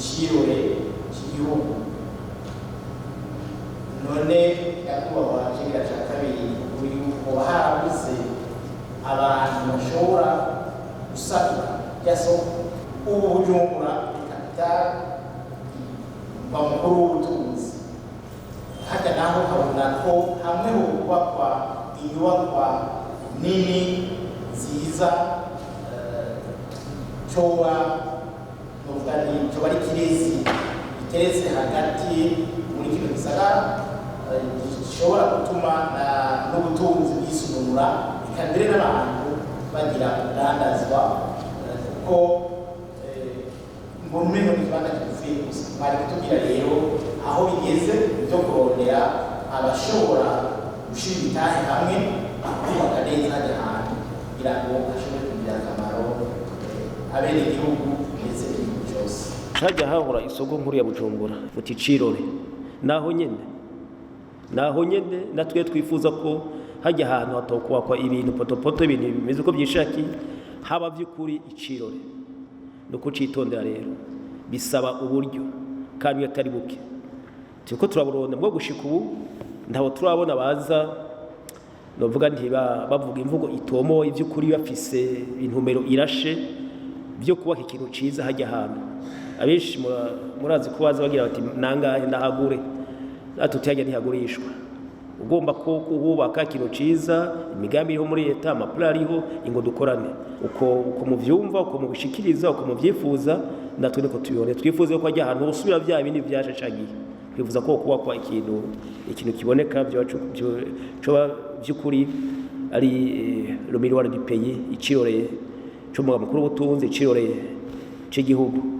icirore cy'igihugu. None nyakubahwa kigira cya kabiri uri kuba harabuze abantu bashobora gusabira rya soko. Ubu Bujumbura kapitali bamukuru w'ubutunzi, hajya naho habona ko hamwe ho kubakwa inyubakwa nini nziza coba ari kirezi iteretse hagati muri kino gisagara gishobora gutuma n'ubutunzi bwisununura ikambere n'abantu bagira urandazwa kuko mbona umengo n'ikibanda kivuye gusa. Bari kutubwira rero aho bigeze byo kurondera abashobora gushira ibitahe hamwe kubaka neza hajya hantu kugira ngo hashobore kugira akamaro abenegihugu ndetse n'igihugu cyose. Hajya hahora isoko nkuru ya Bujumbura muti Cirore, naho nyene natwe twifuza ko hajya ahantu hatokubakwa ibintu potopoto, ibintu bimeze uko byishaki, haba by'ukuri Icirore. Nuko citondera rero bisaba uburyo kandi atari buke. Tuko turaburonda bwo gushika ubu ndabo turabona baza novuga nti bavuga imvugo itomo ivy'ukuri bafise intumero irashe byo kubaka ikintu ciza hajya ahantu. Abenshi murazi ko baza bagira bati nangahe ndahagure, atutijya ntihagurishwa. Ugomba ko kubaka ikintu ciza, imigambi iriho muri leta, amaplan ariho, ingo dukorane uko muvyumva, uko mubishikiriza, uko muvyifuza, natwe niko tubibone. Twifuze ko ajya ahantu usubira bya bindi byaje cagiye. Twifuza ko kubakwa ikintu kiboneka byo by'ukuri ari le miroir du pays, Icirore cyo mu mukuru w'ubutunzi, Icirore cy'igihugu.